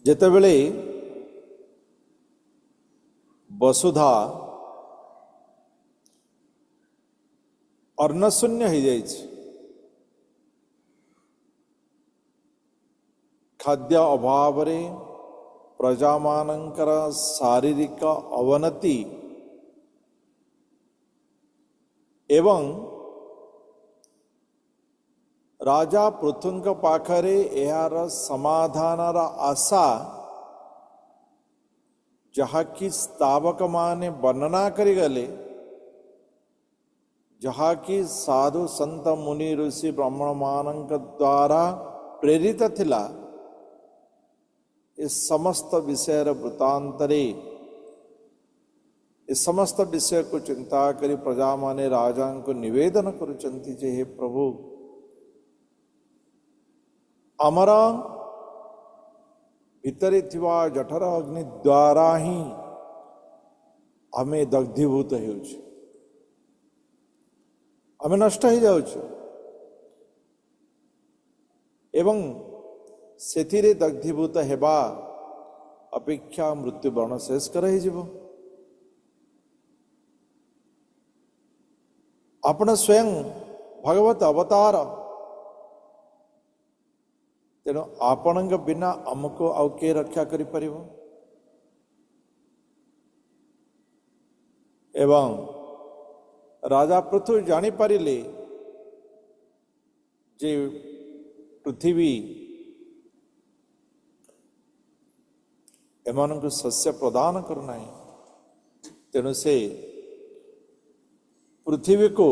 ଯେତେବେଳେ ବସୁଧା ଅନ୍ନଶୂନ୍ୟ ହେଇଯାଇଛି, ଖାଦ୍ୟ ଅଭାବରେ ପ୍ରଜାମାନଙ୍କର ଶାରୀରିକ ଅବନତି ଏବଂ ରାଜା ପୃଥୁଙ୍କ ପାଖରେ ଏହାର ସମାଧାନର ଆଶା, ଯାହାକି ସ୍ତାବକମାନେ ବର୍ଣ୍ଣନା କରିଗଲେ, ଯାହାକି ସାଧୁ ସନ୍ଥ ମୁନି ଋଷି ବ୍ରାହ୍ମଣମାନଙ୍କ ଦ୍ୱାରା ପ୍ରେରିତ ଥିଲା, ଏ ସମସ୍ତ ବିଷୟର ବୃତ୍ତାନ୍ତରେ ଏ ସମସ୍ତ ବିଷୟକୁ ଚିନ୍ତା କରି ପ୍ରଜାମାନେ ରାଜାଙ୍କୁ ନିବେଦନ କରୁଛନ୍ତି ଯେ ହେ ପ୍ରଭୁ, ଆମର ଭିତରେ ଥିବା ଜଠର ଅଗ୍ନି ଦ୍ୱାରା ହିଁ ଆମେ ଦଗ୍ଧୀଭୂତ ହେଉଛୁ, ଆମେ ନଷ୍ଟ ହେଇଯାଉଛୁ ଏବଂ ସେଥିରେ ଦଗ୍ଧୀଭୂତ ହେବା ଅପେକ୍ଷା ମୃତ୍ୟୁବରଣ ଶେଷକର ହେଇଯିବ। ଆପଣ ସ୍ୱୟଂ ଭଗବତ ଅବତାର, ତେଣୁ ଆପଣଙ୍କ ବିନା ଆମକୁ ଆଉ କିଏ ରକ୍ଷା କରିପାରିବ? ଏବଂ ରାଜା ପୃଥୁ ଜାଣିପାରିଲେ ଯେ ପୃଥିବୀ ଏମାନଙ୍କୁ ଶସ୍ୟ ପ୍ରଦାନ କରୁନାହିଁ, ତେଣୁ ସେ ପୃଥିବୀକୁ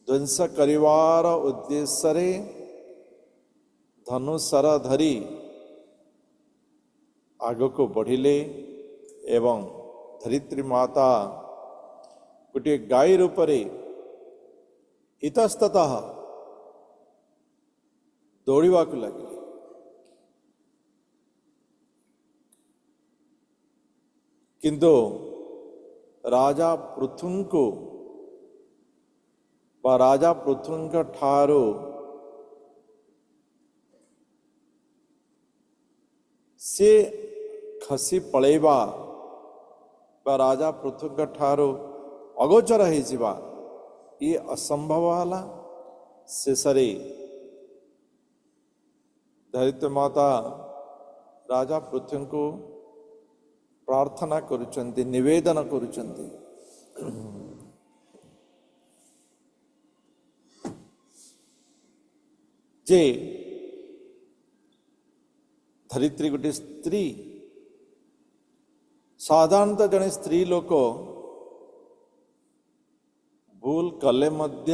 ଧ୍ୱଂସ କରିବାର ଉଦ୍ଦେଶ୍ୟରେ ଧନୁଶର ଧରି ଆଗକୁ ବଢ଼ିଲେ ଏବଂ ଧରିତ୍ରୀ ମାତା ଗୋଟିଏ ଗାଈ ରୂପରେ ଇତସ୍ତତଃ ଦୌଡ଼ିବାକୁ ଲାଗିଲେ। କିନ୍ତୁ ରାଜା ପୃଥୁଙ୍କୁ ବା ରାଜା ପୃଥୁଙ୍କ ଠାରୁ ସେ ଖସି ପଳେଇବା ବା ରାଜା ପୃଥୁଙ୍କ ଠାରୁ ଅଗୋଚର ହେଇଯିବା ଇଏ ଅସମ୍ଭବ ହେଲା। ଶେଷରେ ଧରିତ୍ରୀ ମାତା ରାଜା ପୃଥୁଙ୍କୁ ପ୍ରାର୍ଥନା କରୁଛନ୍ତି, ନିବେଦନ କରୁଛନ୍ତି, ଯେ ଧରିତ୍ରୀ ଗୋଟିଏ ସ୍ତ୍ରୀ, ସାଧାରଣତଃ ଜଣେ ସ୍ତ୍ରୀ ଲୋକ ଭୁଲ କଲେ ମଧ୍ୟ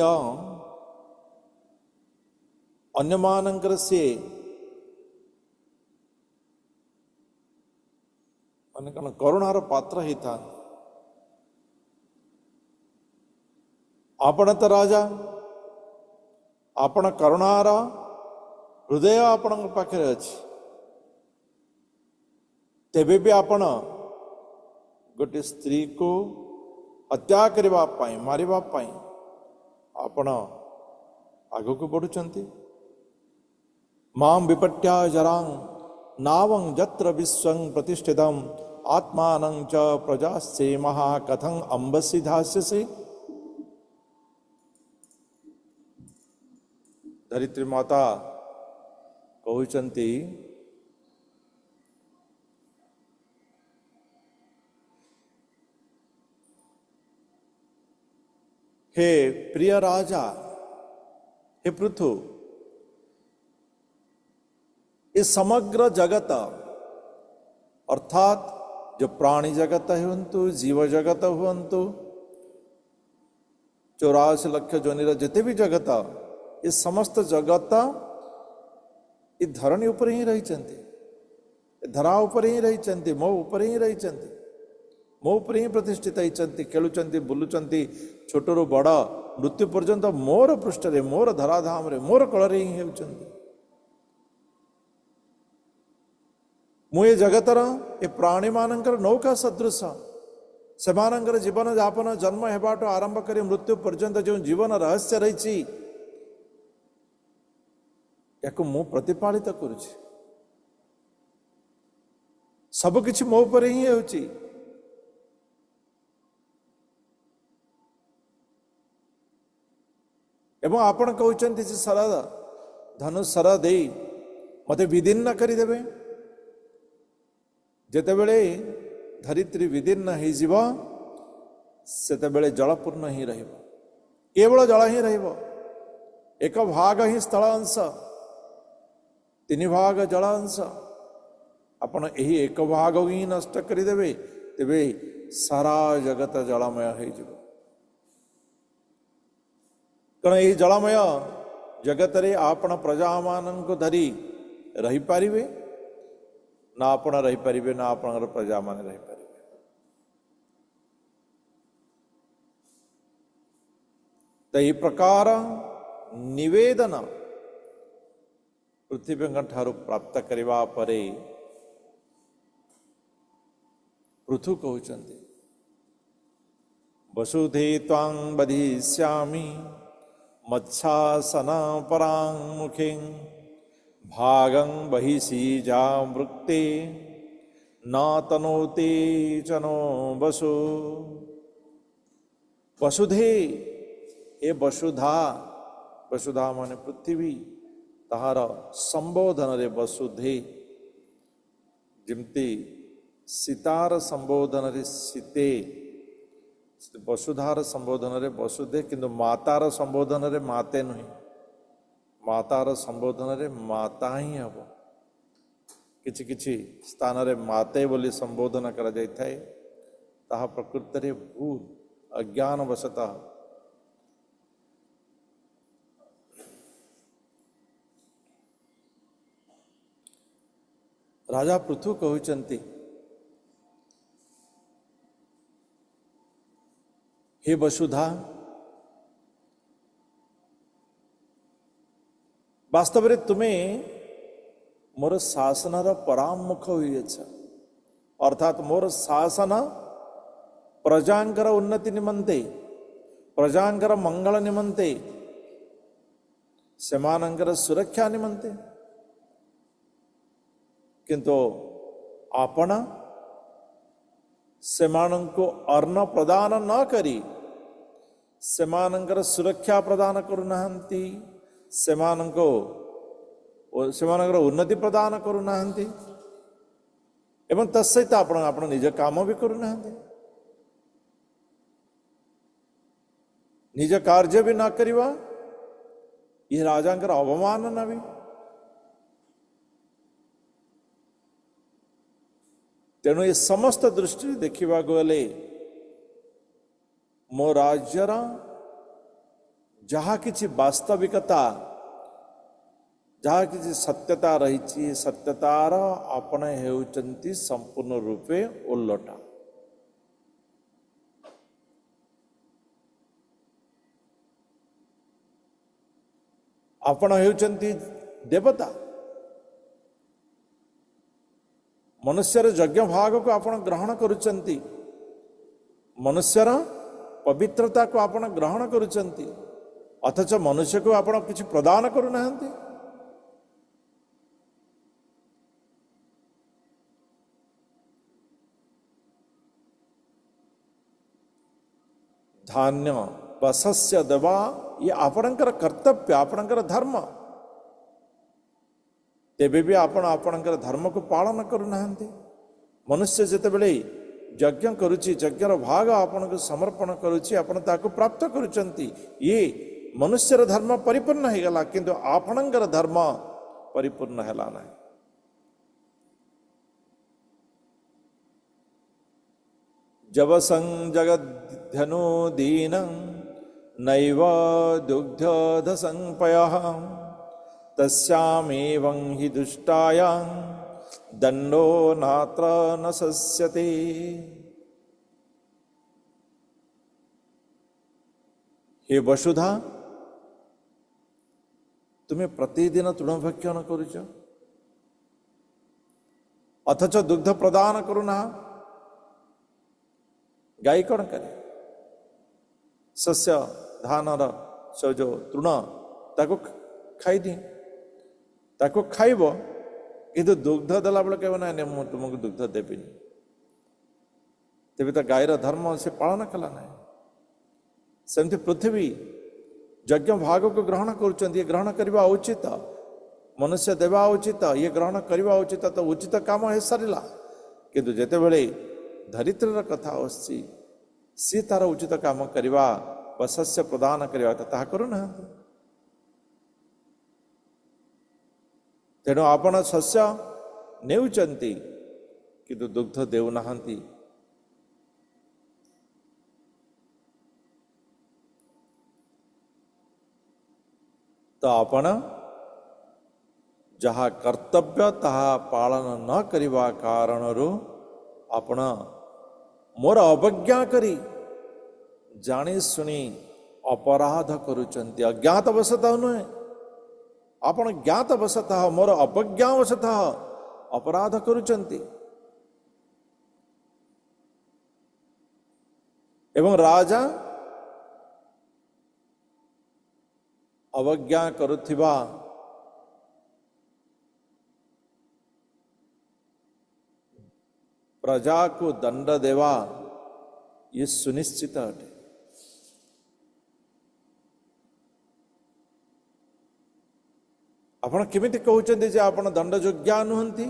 ଅନ୍ୟମାନଙ୍କର ସିଏ ମାନେ କଣ କରୁଣାର ପାତ୍ର ହେଇଥାନ୍ତି। ଆପଣ ତ ରାଜା, ଆପଣ କରୁଣାର ହୃଦୟ ଆପଣଙ୍କ ପାଖରେ ଅଛି, ତେବେ ବି ଆପଣ ଗୋଟିଏ ସ୍ତ୍ରୀକୁ ହତ୍ୟା କରିବା ପାଇଁ, ମାରିବା ପାଇଁ ଆପଣ ଆଗକୁ ବଢୁଛନ୍ତି। ମାମ୍ ବିପଟ୍ୟା ଜରାଂ ନାବଂ ଯତ୍ର ବିଶ୍ୱଂ ପ୍ରତିଷ୍ଠିତମ୍ ଆତ୍ମାନଂ ଚ ପ୍ରଜାସ୍ତେ ମହା କଥଂ ଅମ୍ବସି ଧାସ୍ୟସେ। ଧରିତ୍ରୀ ମାତା କହୁଛନ୍ତି, हे प्रिय राजा, हे पृथु, इस समग्र जगत अर्थात जो प्राणी जगत हुंतु, जीव जगत हुंतु, 84 लक्ष जोनिर जिते भी जगत, ये समस्त जगत ये धरणी उपर ही रही, धरा उपर ही रही, मो उपर ही रही, मो उपर ही प्रतिष्ठित होती, खेलुंट बुलुंट, छोटू बड़ मृत्यु पर्यंत मोर पृष्ठ, मोर धराधाम, मोर कलर ही होती। मु ये जगतर ए प्राणी मानकर नौका सदृश, से जीवन यापन जन्म हेबाटू आरंभ कर मृत्यु पर्यंत जो जीवन रहस्य रही या मु प्रतिपालित करुछि। सबकिछि मो पर ही होची। एवं आपण कहते सारा धनु सारा दे मते विदीर्ण करदेवे। जेतेबेले धरित्री विदीर्ण हो सेतेबेले जलपूर्ण ही रहिबो, केवल जल ही रहिबो। एक भाग ही स्थल अंश, तीन भाग जल अंश। आपण यही एक भाग ही नष्ट करदेवे तेबे सारा जगत जलमय हो जिवो। कारण यही जलमय जगत रे आपण प्रजा मान को धरी रही पारिबे ना, आपण रही पारिबे ना आपण प्रजा मान रही पारिबे। तो यही प्रकार निवेदन पृथ्वी ठारू प्राप्त करने परे पृथु कहते वसुधे त्वां बधिष्यामि मत्स्यासन परां मुखे भागं बहिषि जावृक्ते न तनोते च नो वसु। वसुधे ए वसुधा, वसुधा माने पृथ्वी, ताहार संबोधन रे वसुधे। जिमती सीतार संबोधन रे सीते, वसुधार संबोधन रे वसुधे, किंतु मातार संबोधन रे माते नुहे। मातार संबोधन रे माता ही हम। किछि किछि स्थान रे माते बोली संबोधन करा जाय थाए, ताहा प्रकृति रे भूल अज्ञान वशतः राजा पृथु कहते हे वसुधा, वास्तव में तुम्हें मोर शासन परामुख हुई, अर्थात मोर शासन प्रजांकर उन्नति निमंते, प्रजांकर मंगल निमंते, सेमानंकर सुरक्षा निमंते। किंतु आपण सेमानंको अन्न प्रदान न करी सेमानंकर सुरक्षा प्रदान करुनाहंती, सेमानंको सेमानंकर उन्नति प्रदान करुनाहंती, एवं तत्सहित आपण आपण निज काम भी करुनाहंती, निज कार्य भी न करिवा ये राजांकर अवमान न भी। तेणु ये समस्त दृष्टि देखा गले मो राज्यर जहा किछि वास्तविकता, जहा किछि सत्यता रही, सत्यतार आपण हेउचंती संपूर्ण रूपे उल्लटा। आपण हेउचंती देवता। मनुष्यर यज्ञ भाग को आपण ग्रहण करुचंती, मनुष्यर पवित्रता को आपण ग्रहण करुचंती, अथच मनुष्य को आपण किछि प्रदान करुनाहंती। धान्य वसस्य देवा ये आपणकर कर्तव्य, आपणकर धर्म। तेबे भी आपण आपणकर धर्म को पालन करुनाहंती। मनुष्य जेतेबेले यज्ञ करुची, यज्ञर भाग आपण को समर्पण करुची, आपण ताको प्राप्त करुचंती। ये मनुष्यर धर्म परिपूर्ण हो गला, किंतु आपणकर धर्म परिपूर्ण हैला नहीं। जवसं जगद्धनु दीनं नैव दुग्धध संपयः तस्यामेवं हि दुष्टायां दंडो नात्र न सस्यते। हे वसुधा, तुम्हें प्रतिदिन तृणभक्षण करुच, अथच दुग्ध प्रदान करुना। गाई कौन करे? शस्य धानर जो तृण ताको खाई दी, ताको खाइब କିନ୍ତୁ ଦୁଗ୍ଧ ଦେଲା ବେଳେ କହିବ ନାଇଁ ମୁଁ ତୁମକୁ ଦୁଗ୍ଧ ଦେବିନି। ତେବେ ତ ଗାଈର ଧର୍ମ ସେ ପାଳନ କଲା ନାହିଁ। ସେମିତି ପୃଥିବୀ ଯଜ୍ଞ ଭାଗକୁ ଗ୍ରହଣ କରୁଛନ୍ତି, ଇଏ ଗ୍ରହଣ କରିବା ଉଚିତ, ମନୁଷ୍ୟ ଦେବା ଉଚିତ, ଇଏ ଗ୍ରହଣ କରିବା ଉଚିତ, ତ ଉଚିତ କାମ ହେଇସାରିଲା। କିନ୍ତୁ ଯେତେବେଳେ ଧରିତ୍ରୀର କଥା ଆସୁଛି, ସିଏ ତାର ଉଚିତ କାମ କରିବା ବା ଶସ୍ୟ ପ୍ରଦାନ କରିବା ତାହା କରୁନାହାନ୍ତି। ତେଣୁ ଆପଣ ଶସ୍ୟ ନେଉଛନ୍ତି କିନ୍ତୁ ଦୁଗ୍ଧ ଦେଉନାହାନ୍ତି। ତ ଆପଣ ଯାହା କର୍ତ୍ତବ୍ୟ ତାହା ପାଳନ ନ କରିବା କାରଣରୁ ଆପଣ ମୋର ଅବଜ୍ଞା କରି ଜାଣି ଶୁଣି ଅପରାଧ କରୁଛନ୍ତି। ଅଜ୍ଞାତବଶତଃ ନୁହେଁ, ଆପଣ ଜ୍ଞାତବଶତଃ ମୋର ଅବଜ୍ଞାବଶତଃ ଅପରାଧ କରୁଛନ୍ତି। ଏବଂ ରାଜା ଅବଜ୍ଞା କରୁଥିବା ପ୍ରଜାକୁ ଦଣ୍ଡ ଦେବା ଇଏ ସୁନିଶ୍ଚିତ ଅଟେ। ଆପଣ କେମିତି କହୁଛନ୍ତି ଯେ ଆପଣ ଦଣ୍ଡଯୋଗ୍ୟ ନୁହନ୍ତି?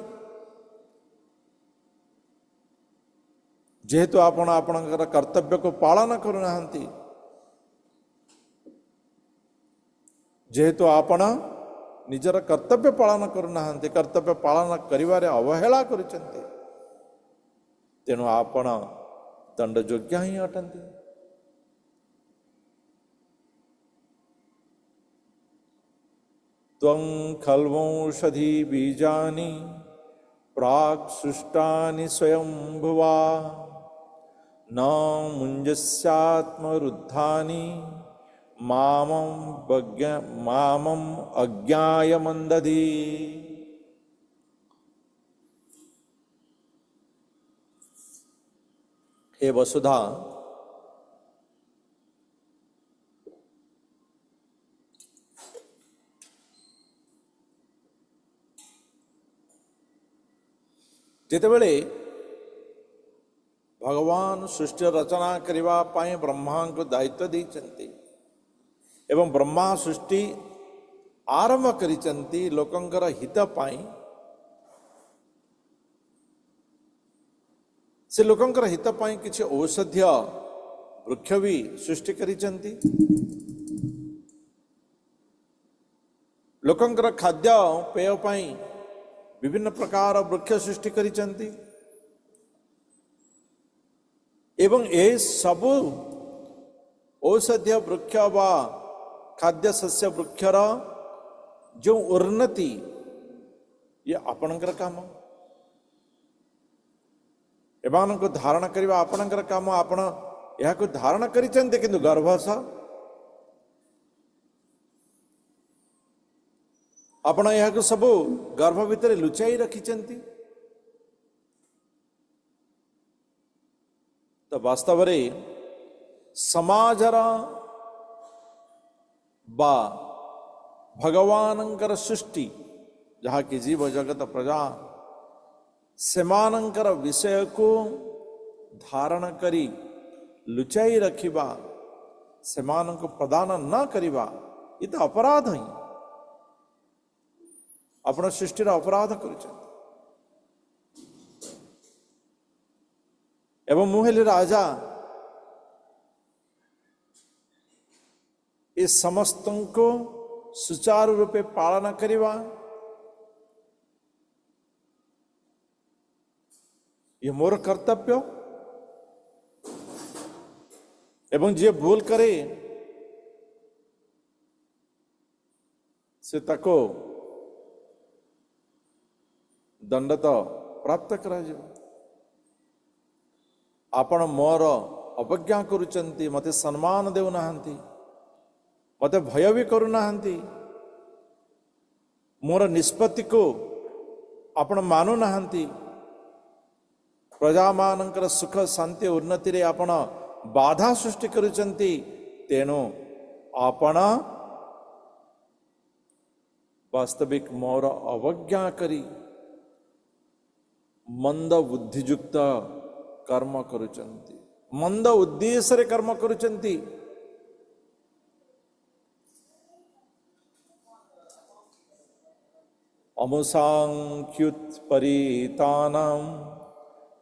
ଯେହେତୁ ଆପଣ ଆପଣଙ୍କର କର୍ତ୍ତବ୍ୟକୁ ପାଳନ କରୁନାହାନ୍ତି, ଯେହେତୁ ଆପଣ ନିଜର କର୍ତ୍ତବ୍ୟ ପାଳନ କରୁନାହାନ୍ତି, କର୍ତ୍ତବ୍ୟ ପାଳନ କରିବାରେ ଅବହେଳା କରୁଛନ୍ତି, ତେଣୁ ଆପଣ ଦଣ୍ଡଯୋଗ୍ୟ ହିଁ ଅଟନ୍ତି। ତ୍ୱଂ ଖଲ୍ୱଂଷଧି ବୀଜାନି ପ୍ରାକ୍ ସୃଷ୍ଟାନି ସ୍ୱୟଂଭୁବା ନ ମୁଞ୍ଜସ୍ୟାତ୍ମରୁଦ୍ଧାନି ମାମମ୍ ଅଜ୍ଞାୟ ମନ୍ଦଧି। हे वसुधा, ଯେତେବେଳେ ଭଗବାନ ସୃଷ୍ଟି ରଚନା କରିବା ପାଇଁ ବ୍ରହ୍ମାଙ୍କୁ ଦାୟିତ୍ୱ ଦେଇଛନ୍ତି ଏବଂ ବ୍ରହ୍ମା ସୃଷ୍ଟି ଆରମ୍ଭ କରିଛନ୍ତି ଲୋକଙ୍କର ହିତ ପାଇଁ, ସେ ଲୋକଙ୍କର ହିତ ପାଇଁ କିଛି ଔଷଧୀୟ ବୃକ୍ଷ ବି ସୃଷ୍ଟି କରିଛନ୍ତି। ଲୋକଙ୍କର ଖାଦ୍ୟ ପେୟ ପାଇଁ ବିଭିନ୍ନ ପ୍ରକାର ବୃକ୍ଷ ସୃଷ୍ଟି କରିଛନ୍ତି ଏବଂ ଏ ସବୁ ଔଷଧୀୟ ବୃକ୍ଷ ବା ଖାଦ୍ୟ ଶସ୍ୟ ବୃକ୍ଷର ଯେଉଁ ଉନ୍ନତି, ଇଏ ଆପଣଙ୍କର କାମ। ଏମାନଙ୍କୁ ଧାରଣ କରିବା ଆପଣଙ୍କର କାମ। ଆପଣ ଏହାକୁ ଧାରଣ କରିଛନ୍ତି କିନ୍ତୁ ଗର୍ଭ ସହ। ଆପଣ ଏହାକୁ ସବୁ ଗର୍ଭ ଭିତରେ ଲୁଚାଇ ରଖିଛନ୍ତି। ତ ବାସ୍ତବରେ ସମାଜର ବା ଭଗବାନଙ୍କର ସୃଷ୍ଟି, ଯାହାକି ଜୀବ ଜଗତ ପ୍ରଜା, ସେମାନଙ୍କର ବିଷୟକୁ ଧାରଣ କରି ଲୁଚାଇ ରଖିବା, ସେମାନଙ୍କୁ ପ୍ରଦାନ ନ କରିବା, ଏ ତ ଅପରାଧ ହିଁ। ଆପଣ ସୃଷ୍ଟିର ଅପରାଧ କରୁଛନ୍ତି। ଏବଂ ମୁଁ ହେଲି ରାଜା, ଏ ସମସ୍ତଙ୍କୁ ସୁଚାରୁ ରୂପେ ପାଳନ କରିବା ये मोर कर्तव्य। ଏବଂ ଯିଏ ଭୁଲ କରେ ସେ ତାକୁ ଦଣ୍ଡ ତ ପ୍ରାପ୍ତ କରାଯିବ। ଆପଣ ମୋର ଅବଜ୍ଞା କରୁଛନ୍ତି, ମୋତେ ସମ୍ମାନ ଦେଉନାହାନ୍ତି, ମୋତେ ଭୟ ବି କରୁନାହାନ୍ତି, ମୋର ନିଷ୍ପତ୍ତିକୁ ଆପଣ ମାନୁନାହାନ୍ତି, ପ୍ରଜାମାନଙ୍କର ସୁଖ ଶାନ୍ତି ଉନ୍ନତିରେ ଆପଣ ବାଧା ସୃଷ୍ଟି କରୁଛନ୍ତି। ତେଣୁ ଆପଣ ବାସ୍ତବିକ ମୋର ଅବଜ୍ଞା କରି मंद बुद्धियुक्त कर्म करुचंती, मंद उद्देश्य रे कर्म करुचंती। अमुसांख्युत परितानाम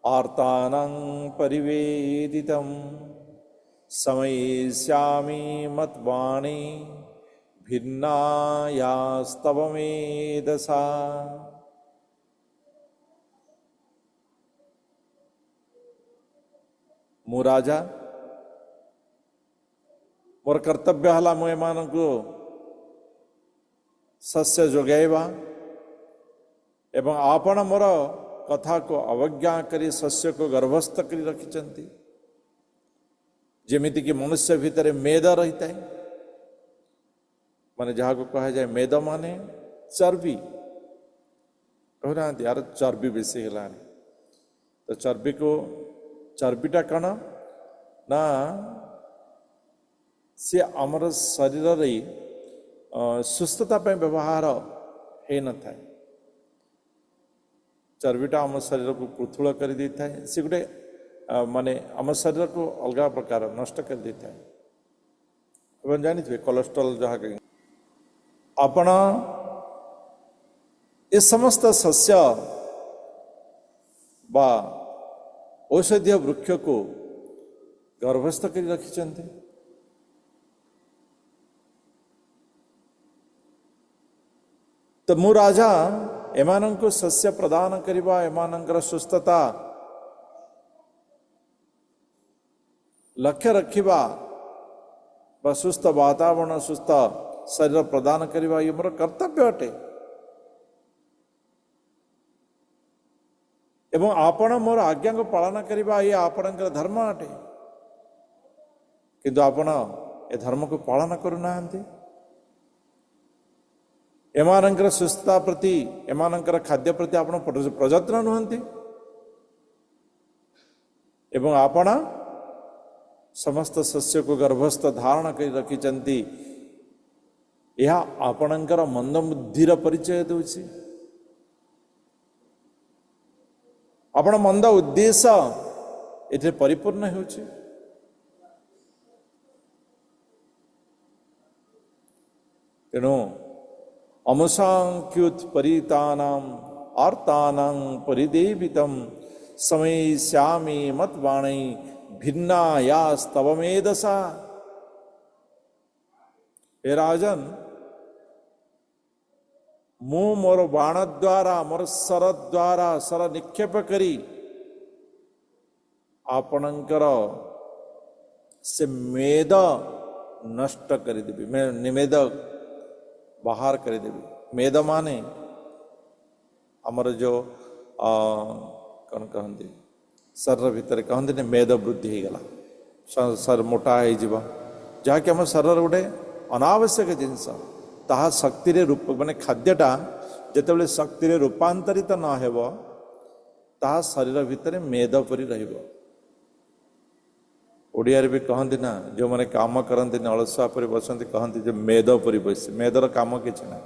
आर्तानां परिवेदितं समयिष्यामि मत्वाणी भिन्नायास्तव मेधसा। मु राजा मोर कर्तव्य हला मु एमानंकु शस्य जोगाइबा एवं आपण मोर कथा को अवज्ञा करी शस्य को गर्भस्थ करी रखिचंती। जेमिति कि मनुष्य भितर मेद रही है, माने जहाँ को कहा जाए मेद माने चर्बी, कहना यार चर्बी बेसी है। तो चर्बी को चर्बीटा कण ना सी आमर शरीर रे सुस्थता पे व्यवहार है न था। चर्बीटा आम शरीर को पृथुल कर दी था, सी गोटे माने आम शरीर को अलग प्रकार नष्ट कर दी था। एवं जानी थे कोलेस्ट्रॉल जहाँ कहीं आपण ये समस्त सस्य बा औषधीय वृक्ष को गर्भस्थ कर रखिचंती। तो मु राजा एमानंको सस्य प्रदान करिबा, एमानंकर सुस्थता लक्ष्य रखिबा बा सुस्थ वातावरण सुस्थ शरीर प्रदान करिबा ये मोर कर्तव्य अटे। एवं आपण मोर आज्ञा को पालन करिबा ये आपणकर धर्म अटे, किंतु आपण ए धर्म को पालन करू नाहंती। एमानंकर सुस्थता प्रति एमानंकर खाद्य प्रति आपण प्रयत्न नुहंती एवं आपण समस्त शस्य को गर्भस्थ धारण कर रखिचंती। यह आपणकर मंद बुद्धिर परिचय दूची। आपण मंद उद्देश्य एथे परिपूर्ण होची। तेणु अमुसांख्युत परितानाम आर्तानां परिदेवितं समयिष्यामि मत्वाणी भिन्नायास्तव मेधसा। हे राजन, मु मोर बाण द्वारा मोर सर द्वारा सर निक्षेप करी आपणकर से मेद नष्ट करदेवी, मैं निमेद बाहर करदेवी। मेद माने आमर जो कौन कहते शरीर भितर कहते ने मेद वृद्धि हो गला, शरीर मोटा हो जहाँकि आम शरीर गोटे अनावश्यक जिनस ताहा शक्ति रे रूप माने खाद्यटा जितेबाला शक्ति रे रूपांतरित न हेब ताहा शरीर भितर मेद परी रहिबो। ओडिया रे भी कहते ना जो मैंने काम करते अलसुआ पर बसती कहते जो मेद परी बस, मेदर काम किसी ना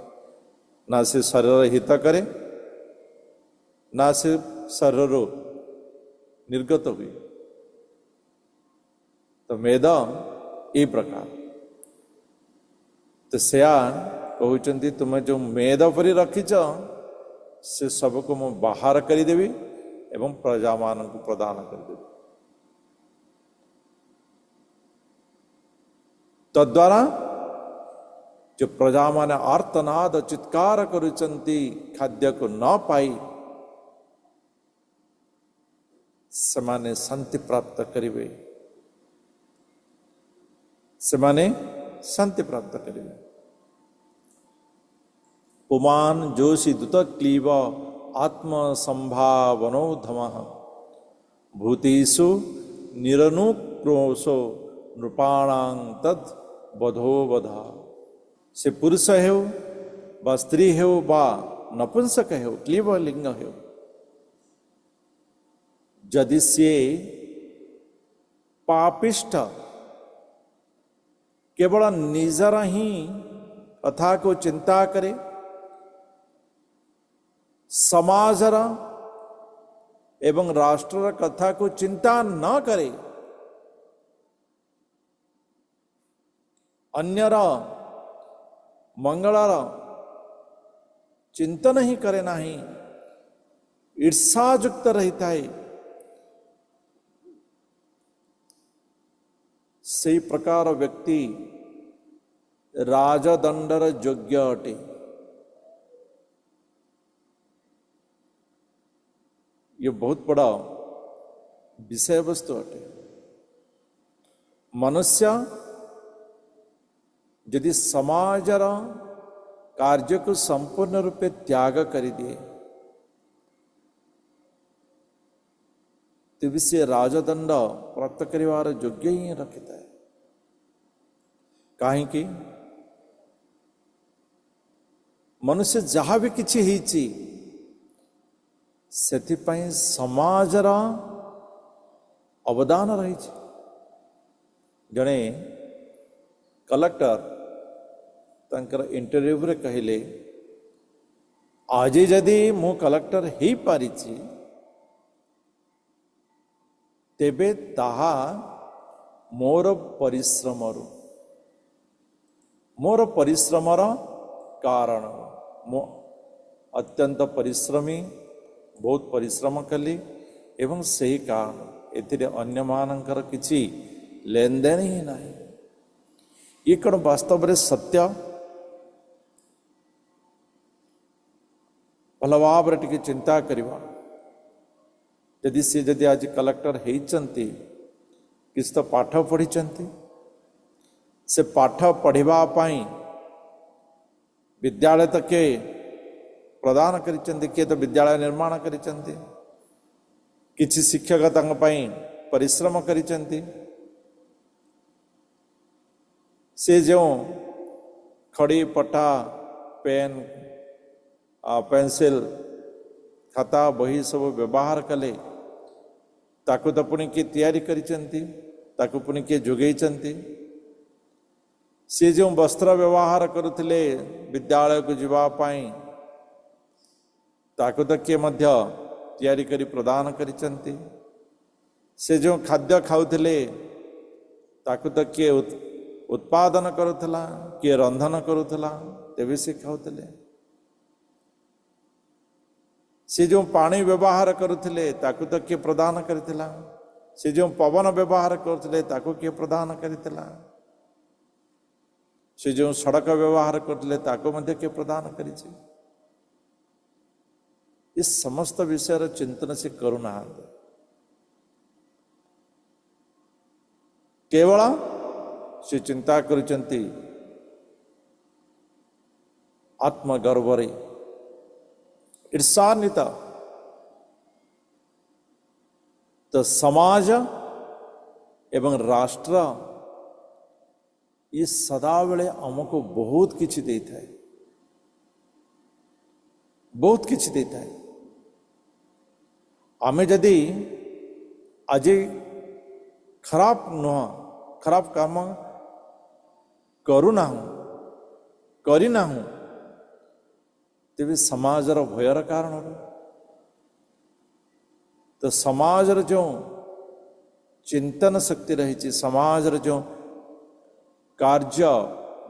ना से शरीर हित करे ना से शरीर निर्गत हुए। तो मेद ये प्रकार तो सया कहते तुम जो मेद परी रखिच से सबको मु बाहर करदेवी एवं प्रजा मान को प्रदान करदेवी। तद्वारा जो प्रजा माने आर्तनाद चित्कार करुचंती खाद्य को न पाई समाने शांति प्राप्त करिवे, समाने शांति प्राप्त करिवे। पुमान जोशी दुत क्लीब आत्म संभावनोधमः भूतेषु निरनुक्रोशो नृपाणां तद बधो बधा। से पुरुष हो बा स्त्री हो बा नपुंसक हो क्लीब लिंग हो, यदि से पापिष्ठ केवल निजर ही कथा को चिंता करे, समाजर एवं राष्ट्र कथा को चिंता न करे, अन्यर मंगलर चिंतन ही करे नहीं, ईर्षायुक्त रहता है, से प्रकार व्यक्ति राजदंडर योग्य अटे। ये बहुत बड़ा विषय वस्तु अटे। मनुष्य यदि समाजर कार्य को संपूर्ण रूपे त्याग कर दिए, तेबे से राजदंड प्राप्त करिवार योग्य ही रखिता है। कहीं मनुष्य जहाँ भी किछि हिची सेथिपाई समाजर अवदान रही। जड़े कलेक्टर तंकर इंटरव्यू रे कहले, आज जदि मु कलेक्टर ही पारिछि तेबे ताहा मोर परिश्रमर कारण। मो अत्यंत परिश्रमी, बहुत परिश्रम कली एवं सही कारण एथिरे अन्य मानकर किछि लेन देन ही नहीं। ये कौन वास्तव में सत्य? भल भाव टिके चिंता करिवा। यदि सी जदि आज कलेक्टर होइचंती, किस तो पाठ पढ़ी, से पाठ पढ़िबा पाई विद्यालय तक के प्रदान करिचंती, किए तो विद्यालय निर्माण करिचंती, किछि शिक्षक तंग पाई परिश्रम करिचंती। से जो खड़ी पटा पेन पेंसिल खाता बही सब व्यवहार कले, ताकू तो पुणी किए तैयारी करिचंती, ताकू पुणी किए जोगेइचंती। से जो वस्त्र व्यवहार करुथिले विद्यालय को जीवा पाई, ताकू तो किए मध्य तैयारी करी प्रदान करिचंती। से जो खाद्य खाउथिले ताकू तो किए उत्पादन करुथला, किए रंधन करुथला, तेबे से खाउथिले। से जो पानी व्यवहार करुथिले ताकू तो किए प्रदान करिथिला। से जो पवन व्यवहार करुथिले ताकू किए प्रदान करिथिला। से जो सड़क व्यवहार करते ताको मध्य के प्रदान करिছে। इस समस्त विषय चिंतन से करुणा, केवल से चिंता करिचंती आत्मगर्वरे ईर्षान्वित। तो समाज एवं राष्ट्र ये सदाबले आमको बहुत किछि देता है, बहुत किछि देता है। आमे जदि आज खराब नुह खराब काम करूना करीना तेबे समाजर भयर कारण। तो समाजर जो चिंतन शक्ति रही, समाजर जो कार्य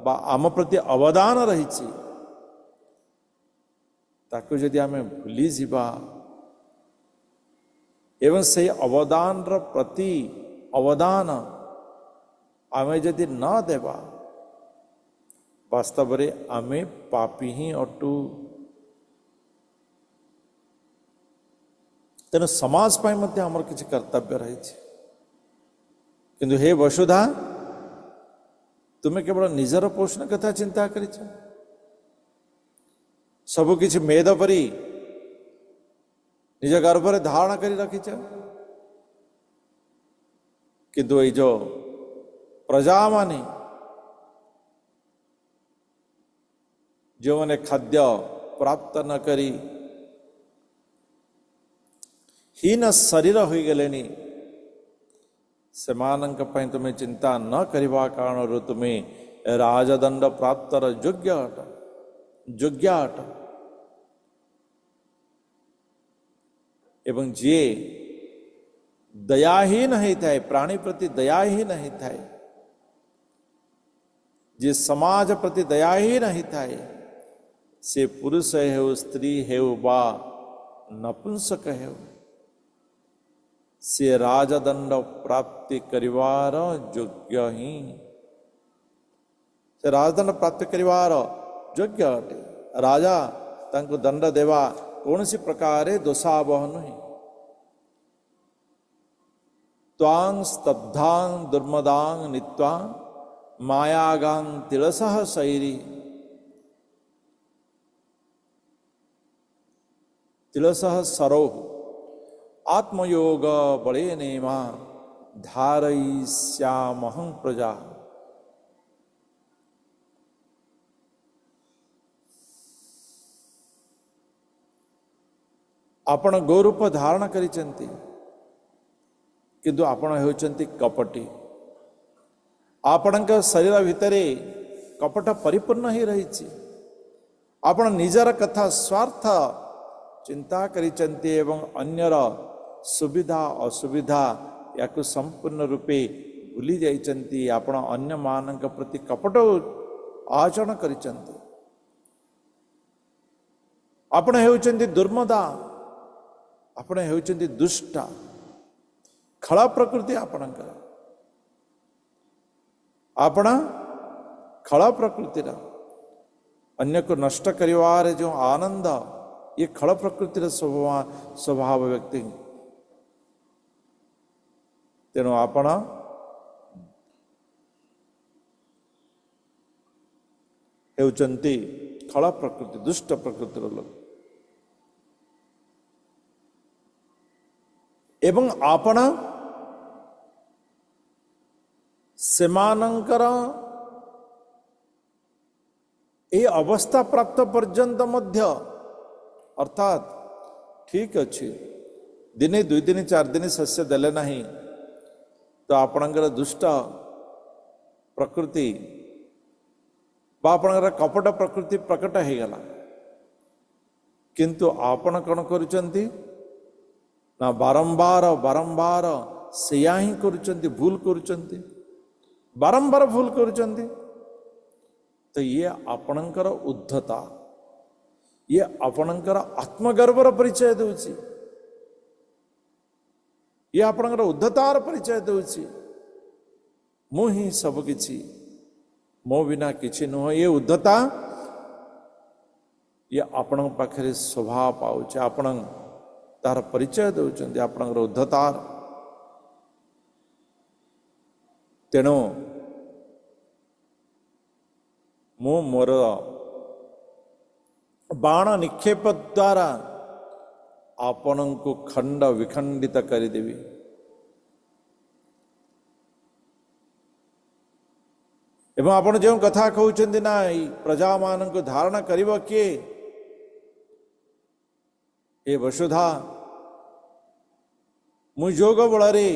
बा आम प्रति अवदान रही, ताकू जदि आमे भूली जीवा एवं से अवदान प्रति अवदान आमे जदि न देवा, वास्तव रे आमे पापी ही अटू। तेणु समाज पाई मध्य आमर किछि कर्तव्य रही। किंतु हे वसुधा, तुम्हें केवल निजर पोषण कथा चिंता करिछ, सबु किछि मेद परी निज गर्भरे धारण करी रखिछ। किंतु ये जो प्रजा माने जो मैंने खाद्य प्राप्त न करी हीन शरीर हो गले, सेमानंक पई तुम्हें चिंता न करिबा कारण तुम्हें राजदंड प्राप्तर योग्य अट। एवं जी दयाहीन होता है, प्राणी प्रति दयाहीन होता है, जे समाज प्रति दयाहीन होता है, से पुरुष है, स्त्री है बा नपुंसक है, से राजदंड प्राप्ति करिवार योग्य ही, से राजदंड प्राप्ति करिवार योग्य अटे। राजा तांको दंड देवा कौन सी प्रकार दोषावह नुहे। त्वां स्तब्धां दुर्मदां नीत्वा मायागां तिलसः शैरी, तिलसः सरोह आत्मयोग बड़े नेमा धारयिष्यामहं प्रजा। आपण गौरूप धारण करिसेंती किंतु आपण हेउचंती कपटी। आपणक शरीर भितरे कपट परिपूर्ण ही रही। आपण निजर कथा स्वार्थ चिंता करिसेंती एवं अन्यर सुविधा असुविधा याकु संपूर्ण रूपे भूली जाइचंती। आपण अन्य मानक प्रति कपट आचरण करिसेंती। आपण हेउचंती दुर्मदा, आपण हेउचंती दुष्ट, खला प्रकृति आपणकर। आपण खला प्रकृतिर अन्य को नष्ट करिवार जो आनंद, ये खल प्रकृतिर स्वभाव व्यक्ति। तेणु आपण हेउचंती खल प्रकृति, दुष्ट प्रकृतिर लोक। एवं आपण सेमानंकर ए अवस्था प्राप्त पर्यंत मध्य, अर्थात ठीक अच्छे दिने दुई दिन चार दिन शस्य देले नहीं तो आपणकर दुष्ट प्रकृति बा आपणकर कपट प्रकृति प्रकट हो गला। किंतु आपण कौन करुचंती ना बारंबार बारंबार सेया ही करुचंती, भूल करुचंती, बारंबार भूल करुचंती। तो ये आपणकर उद्धता, ये आपणकर आत्मगर्वर परिचय दूची, ये आपणकर उद्धतार परिचय दूची। मु ही सब किछि, मो बिना किछि नुह। ये उद्धता ये आपण पाखरे स्वभाव पाउचे, आपण तार परिचय दौरान आपणकर उद्धतार। तेणु मु मोर बाण निक्षेप द्वारा आपण को खंड विखंडित करदेवी। एवं आपण जो कथा कहउछन्ति ना प्रजा मान को धारण करिव किए, ए वसुधा मु योग बଳରେ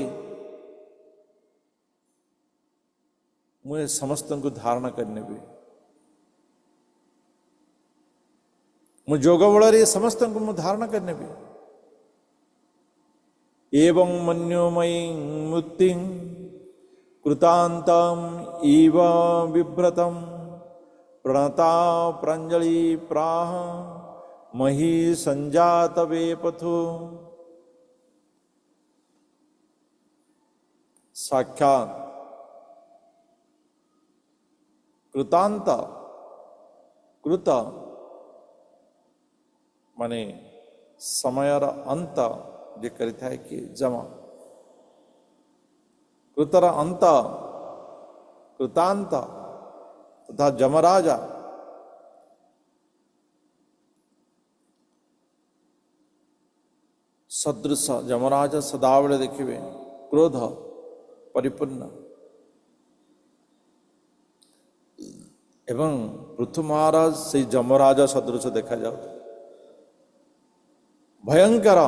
मु समस्त को धारण करनेबी। मु योग बଳରେ समस्त को मु धारण करनेबी। एवं मन्योमयी मुक्ति कृतांतम इव बिभ्रतम प्रणता प्रांजलि प्राह मही संजात वेपथु। साक्षात कृतांत, कृत माने समयर अंत जे करिथा है कि जमा, कृतर अंत कृतांत तथा जमराजा सदृश। जमराज सदाबले देखिए क्रोध परिपूर्ण एवं पृथु महाराज से जमराज सदृश देखा जाओ, भयंकर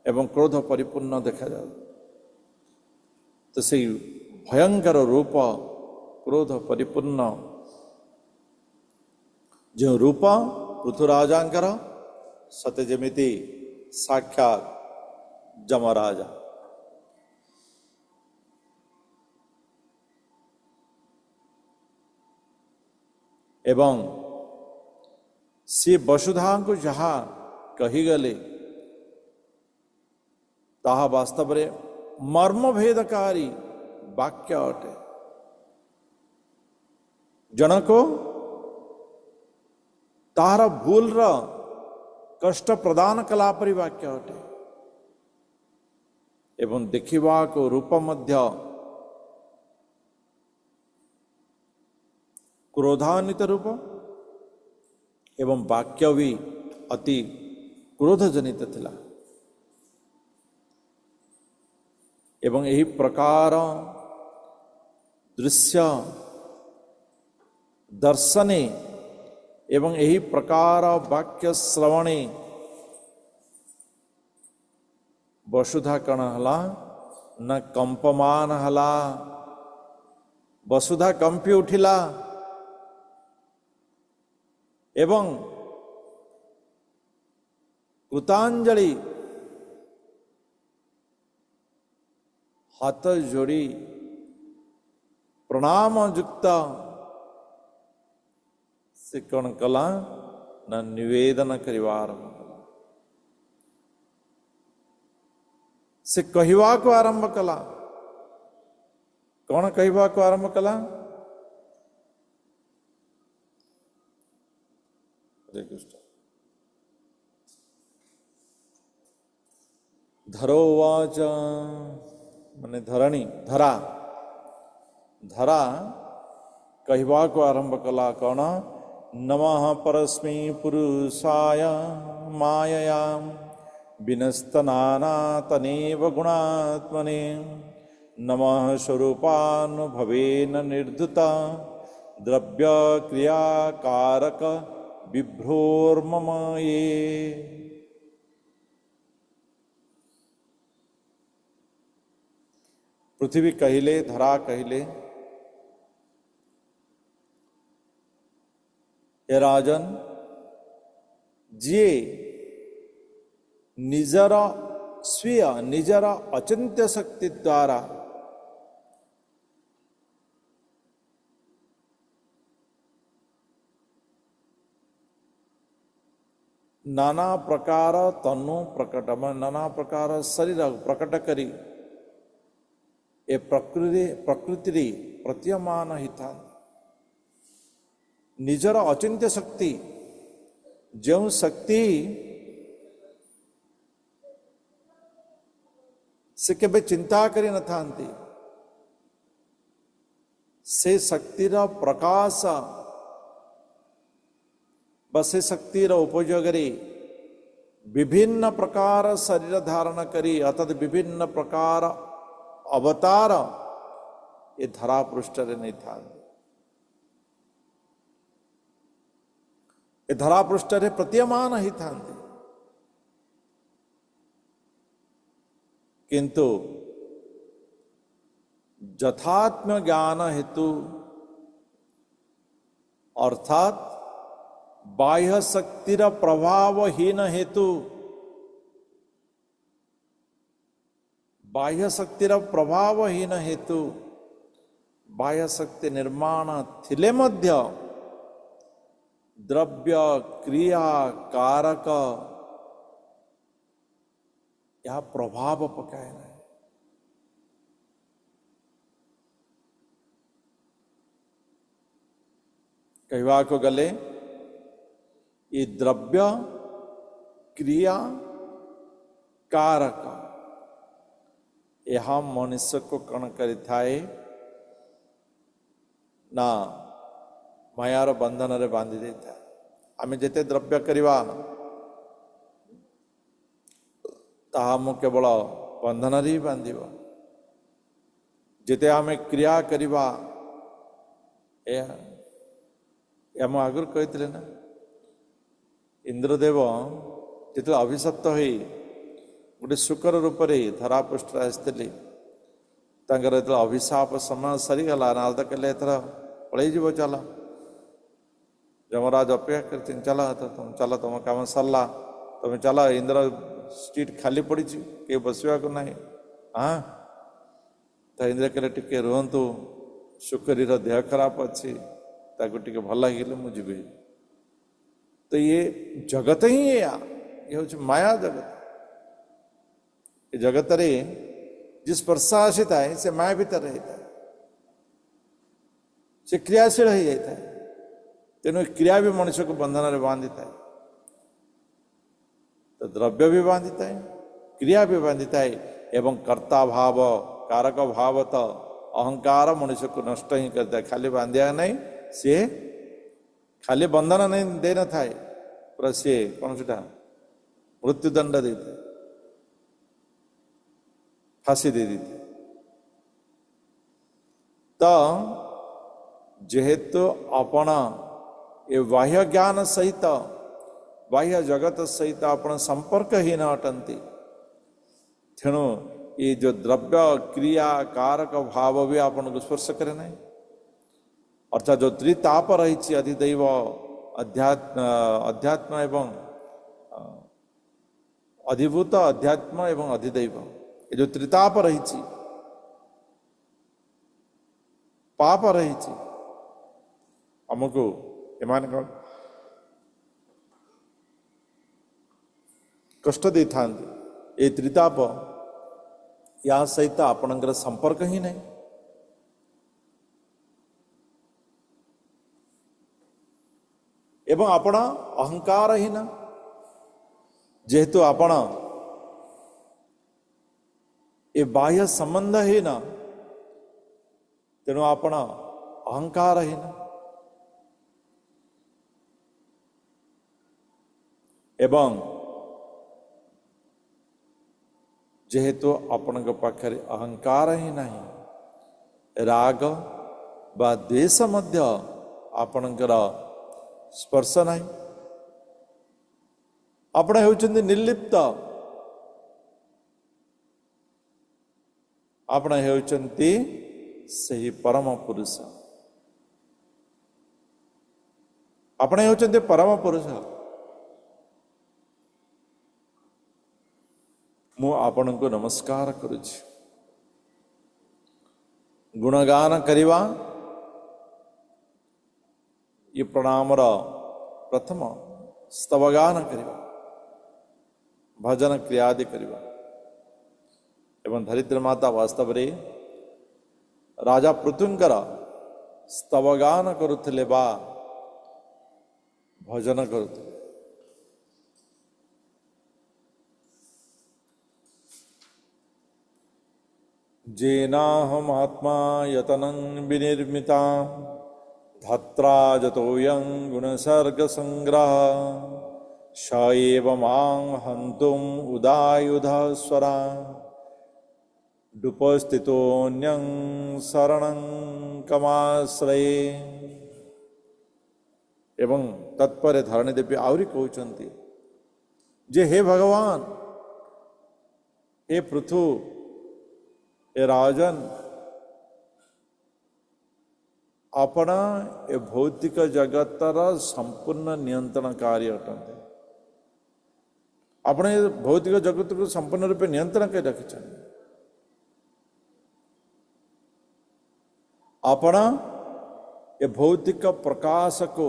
एवं क्रोध परिपूर्ण देखा जाओ। तो से भयंकर रूप क्रोध परिपूर्ण जो रूप पृथुराजांकर सते जेमिति साक्षात ଯମରାଜ। ଏବଂ ସେ ବସୁଧାଙ୍କୁ ଯାହା କହିଗଲେ ତାହା ବାସ୍ତବରେ ମର୍ମଭେଦକାରୀ ବାକ୍ୟ ଅଟେ। ଜଣକ ତାହାର ଭୁଲର କଷ୍ଟ ପ୍ରଦାନ କଲା ପରି ବାକ୍ୟ ଅଟେ ଏବଂ ଦେଖିବାକୁ ରୂପ ମଧ୍ୟ କ୍ରୋଧାନ୍ୱିତ ରୂପ ଏବଂ ବାକ୍ୟ ବି ଅତି କ୍ରୋଧଜନିତ ଥିଲା। ଏବଂ ଏହି ପ୍ରକାର ଦୃଶ୍ୟ ଦର୍ଶନେ ଏବଂ ଏହି ପ୍ରକାର ବାକ୍ୟ ଶ୍ରବଣେ ବସୁଧା କଣ ହେଲା ନା କମ୍ପମାନ ହେଲା। ବସୁଧା କମ୍ପି ଉଠିଲା ଏବଂ କୃତାଞ୍ଜଳି ହାତ ଯୋଡ଼ି ପ୍ରଣାମ ଯୁକ୍ତ ସେ କ'ଣ କଲା ନା ନିବେଦନ କରିବା ଆରମ୍ଭ କଲା। ସେ କହିବାକୁ ଆରମ୍ଭ କଲା। କ'ଣ କହିବାକୁ ଆରମ୍ଭ କଲା? ହରେ କୃଷ୍ଣ। ଧରୋୱାଚ ମାନେ ଧରଣୀ ଧରା ଧରା କହିବାକୁ ଆରମ୍ଭ କଲା କ'ଣ? ନମଃ ପରସ୍ମୈ ପୁରୁଷାୟ ମାୟୟା ବିନସ୍ତନାନାତନେବ ଗୁଣାତ୍ମନେ ନମଃ ସ୍ୱରୂପାनुभବେନ ନିର୍ଧୁତ ଦ୍ରବ୍ୟ କ୍ରିୟାକାରକ ବିଭ୍ରୋର୍ମମ ୟେ। ପୃଥିବୀ କହିଲେ, ଧରା କହିଲେ, ଏ ରାଜନ ଯିଏ ନିଜର ଅଚିନ୍ତ୍ୟ ଶକ୍ତି ଦ୍ୱାରା ନାନା ପ୍ରକାର ତନୁ ପ୍ରକଟ ନାନା ପ୍ରକାର ଶରୀର ପ୍ରକଟ କରି ଏ ପ୍ରକୃତିରେ ପ୍ରତୀୟମାନ ହେଇଥାନ୍ତି। ନିଜର ଅଚିନ୍ତ୍ୟ ଶକ୍ତି, ଯେଉଁ ଶକ୍ତି ସେ କେବେ ଚିନ୍ତା କରିନଥାନ୍ତି, ସେ ଶକ୍ତିର ପ୍ରକାଶ ବା ସେ ଶକ୍ତିର ଉପଯୋଗରେ ବିଭିନ୍ନ ପ୍ରକାର ଶରୀର ଧାରଣ କରି ଅର୍ଥାତ୍ ବିଭିନ୍ନ ପ୍ରକାର ଅବତାର ଏ ଧରା ପୃଷ୍ଠରେ ନେଇଥାନ୍ତି। ଏ ଧରା ପୃଷ୍ଠରେ ପ୍ରତୀୟମାନ ହେଇଥାନ୍ତି। କିନ୍ତୁ ଯଥାତ୍ମ ଜ୍ଞାନ ହେତୁ ଅର୍ଥାତ୍ ବାହ୍ୟ ଶକ୍ତିର ପ୍ରଭାବହୀନ ହେତୁ, ବାହ୍ୟ ଶକ୍ତିର ପ୍ରଭାବହୀନ ହେତୁ ବାହ୍ୟ ଶକ୍ତି ନିର୍ମାଣ ଥିଲେ ମଧ୍ୟ ଦ୍ରବ୍ୟ କ୍ରିୟା କାରକ ଏହା ପ୍ରଭାବ ପକାଏ ନାହିଁ। କହିବାକୁ ଗଲେ ଏ ଦ୍ରବ୍ୟ କ୍ରିୟା କାରକ ଏହା ମନୁଷ୍ୟକୁ କ'ଣ କରିଥାଏ ନା ମାୟାର ବନ୍ଧନରେ ବାନ୍ଧି ଦେଇଥାଏ। ଆମେ ଯେତେ ଦ୍ରବ୍ୟ କରିବା ତାହା ମୁଁ କେବଳ ବନ୍ଧନରେ ହିଁ ବାନ୍ଧିବ। ଯେତେ ଆମେ କ୍ରିୟା କରିବା, ଏହା ମୁଁ ଆଗରୁ କହିଥିଲି ନା, ଇନ୍ଦ୍ରଦେବ ଯେତେବେଳେ ଅଭିଶପ୍ତ ହୋଇ ଗୋଟେ ଶୁକର ରୂପରେ ଧରା ପୃଷ୍ଠରେ ଆସିଥିଲେ, ତାଙ୍କର ଯେତେବେଳେ ଅଭିଶାପ ସମୟ ସରିଗଲା, ନାରଦ କହିଲେ ଏଥର ପଳେଇଯିବ, ଚାଲ। ଯମରାଜ ଅପେକ୍ଷା କରିଛନ୍ତି, ଚାଲ ତମେ ଚାଲ, ତମ କାମ ସରିଲା, ତମେ ଚାଲ। ଇନ୍ଦ୍ର सीट खाली पड़ी के बसवा को नहीं। हाँ तो इंद्र कहले टिके रुहतु शुक्रीर देह खराब अच्छी ताकू टिके भल लगे मुझे। तो ये जगत ही ये हूँ माया जगत। ये जगत रे जिस स्पर्श आसी थाए से माया भीतर रही था, से क्रियाशील हो जाता है। तेणु क्रिया भी मनुष्य को बंधन में बांधी था। तो द्रव्य भी बांधी था, क्रिया भी बांधी था, एवं कर्ता भाव कारक भाव तो अहंकार मनुष्य को नष्ट ही करता है। खाली बांधिया नहीं, सी खाली बंधन नहीं दे न था, पूरा सी कौन से मृत्युदंड देते, फांसी दे देते। तो जेहेतु आपण ये बाह्य ज्ञान सहित बाह्य जगत सहित आपण संपर्क ही न अटंती। तेणु ये जो द्रव्य क्रिया कारक भाव भी आपन को स्पर्श करे नहीं। अर्थात जो त्रिताप रही अधिदैव अध्यात्म एवं अधिभूत अध्यात्म एवं अधिदैव, ये जो त्रिताप रही पाप रही आमको एमान कष्ट दे था। ये त्रिताप या सहित आपणकर संपर्क ही नहीं। एवं आपण अहंकार ही ना, जेहेतु आपण ये बाह्य संबंध ही ना, तेणु आपण अहंकार ही ना। एवं जेहेतु आपण पाखरे अहंकार ही नहीं, राग बा द्वेष मध्य आपणकर स्पर्श नहीं। आपण होउचंदी निर्लिप्त, आपण होउचंदी सही परम पुरुष, आपण होउचंदी परम पुरुष। मु आपण को नमस्कार करुछि। गुणगान करिवा ये प्रणामर प्रथम, स्तवगान करिवा, भजन क्रियादि करिवा। एवं धरित्र माता वास्तव रे राजा पृथुंकर स्तवगान करुथिले बा भजन करुथिले। जेनाहम आत्मा यतनं विनिर्मिता धात्रा जतोयं गुणसर्ग संग्रह स एव मां हन्तुम् उदायुध स्वरा डुपस्थितोऽन्यं शरणं कमाश्रये। एवं तत्पर धरणी देवी आहरी कहते जे हे भगवान, हे पृथु, ए राजन, आपण ए भौतिक जगतर संपूर्ण नियंत्रणकारी अटंते। आपण ए भौतिक जगत को संपूर्ण रूपे नियंत्रण कर रखिछन। आपण ए भौतिक प्रकाश को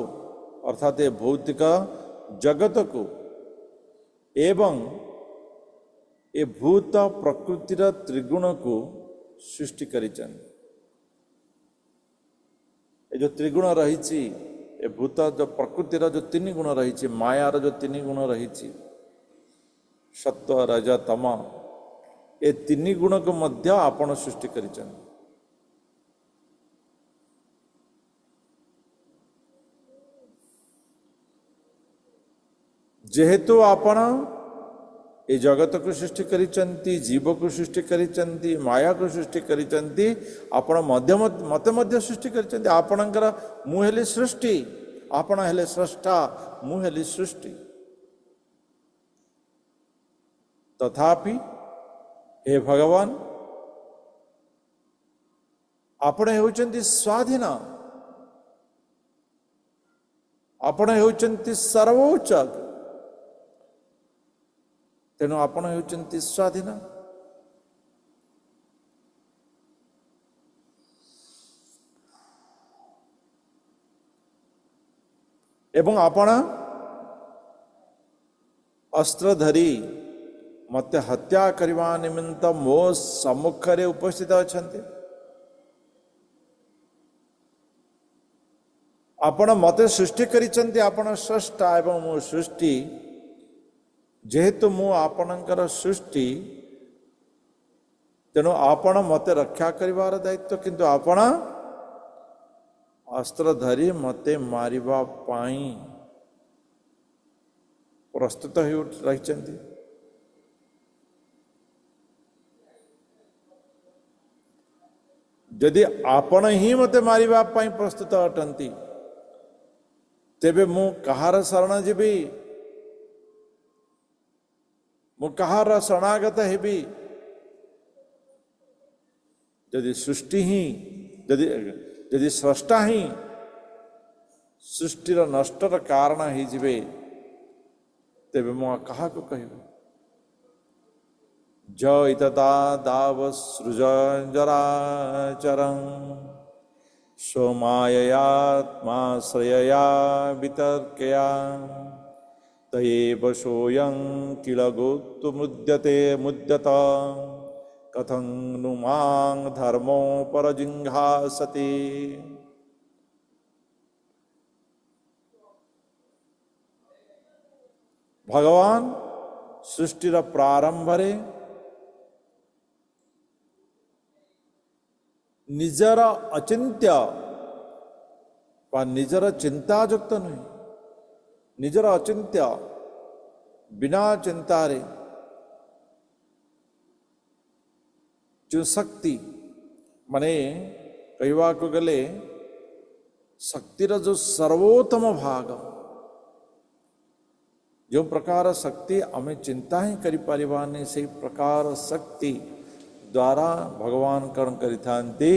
अर्थात ए भौतिक जगत को एवं ए भूत प्रकृतिर त्रिगुण को सृष्टि करिछन। ए जो त्रिगुण रही, ए भूत जो प्रकृतिर जो तीन गुण रही, मायार जो तीन गुण रही, सत्व रज तम, ए तीन गुण को मध्य आपण सृष्टि करिछन। जेहेतु आपण ए जगत को सृष्टि करिचंती, जीव को सृष्टि करिचंती, माया को सृष्टि करिचंती, आपण मत मध्य सृष्टि करिचंती। आपणकर मु हेली सृष्टि, आपण हेले स्रष्टा, मु हेली सृष्टि। तथापि हे भगवान, आपण हेउचंती स्वाधीन, आपण हेउचंती सर्वोच्च। ତେଣୁ ଆପଣ ହେଉଛନ୍ତି ସ୍ୱାଧୀନ। ଏବଂ ଆପଣ ଅସ୍ତ୍ର ଧରି ମୋତେ ହତ୍ୟା କରିବା ନିମିତ୍ତ ମୋ ସମ୍ମୁଖରେ ଉପସ୍ଥିତ ଅଛନ୍ତି। ଆପଣ ମୋତେ ସୃଷ୍ଟି କରିଛନ୍ତି, ଆପଣ ସ୍ରଷ୍ଟା ଏବଂ ମୁଁ ସୃଷ୍ଟି। ଯେହେତୁ ମୁଁ ଆପଣଙ୍କର ସୃଷ୍ଟି, ତେଣୁ ଆପଣ ମୋତେ ରକ୍ଷା କରିବାର ଦାୟିତ୍ୱ, କିନ୍ତୁ ଆପଣ ଅସ୍ତ୍ର ଧରି ମୋତେ ମାରିବା ପାଇଁ ପ୍ରସ୍ତୁତ ହୋଇ ରହିଛନ୍ତି। ଯଦି ଆପଣ ହିଁ ମୋତେ ମାରିବା ପାଇଁ ପ୍ରସ୍ତୁତ ଅଟନ୍ତି, ତେବେ ମୁଁ କାହାର ଶରଣ ଯିବି? ମୁଁ କାହାର ଶରଣାଗତ ହେବି? ଯଦି ସୃଷ୍ଟି ହିଁ ଯଦି ସ୍ରଷ୍ଟା ହିଁ ସୃଷ୍ଟିର ନଷ୍ଟର କାରଣ ହେଇଯିବେ, ତେବେ ମୁଁ କାହାକୁ କହିବି? ଜଇତତା ଦାବ ସୃଜରାଚରଂ ସ୍ୱମାୟୟାତ୍ମାଶ୍ରୟୟା ବିତର୍କୟା ତୟେବ ସୋୟଂ କିଳ ଗୋତୁ ମୁଦ୍ୟତ କଥଂ नु ମାଂ ଧର୍ମୋ ପରଜିଙ୍ଘାସତି। ଭଗବାନ ସୃଷ୍ଟିର ପ୍ରାରମ୍ଭରେ ନିଜର ଅଚିନ୍ତ୍ୟ ବା ନିଜର ଚିନ୍ତାଯୁକ୍ତ ନୁହେଁ, ନିଜର ଅଚିନ୍ତ୍ୟ ବିନା ଚିନ୍ତାରେ ଯେଉଁ ଶକ୍ତି, ମାନେ କହିବାକୁ ଗଲେ ଶକ୍ତିର ଯେଉଁ ସର୍ବୋତ୍ତମ ଭାଗ, ଯେଉଁ ପ୍ରକାର ଶକ୍ତି ଆମେ ଚିନ୍ତା ହିଁ କରିପାରିବାନି, ସେହି ପ୍ରକାର ଶକ୍ତି ଦ୍ୱାରା ଭଗବାନ କ'ଣ କରିଥାନ୍ତି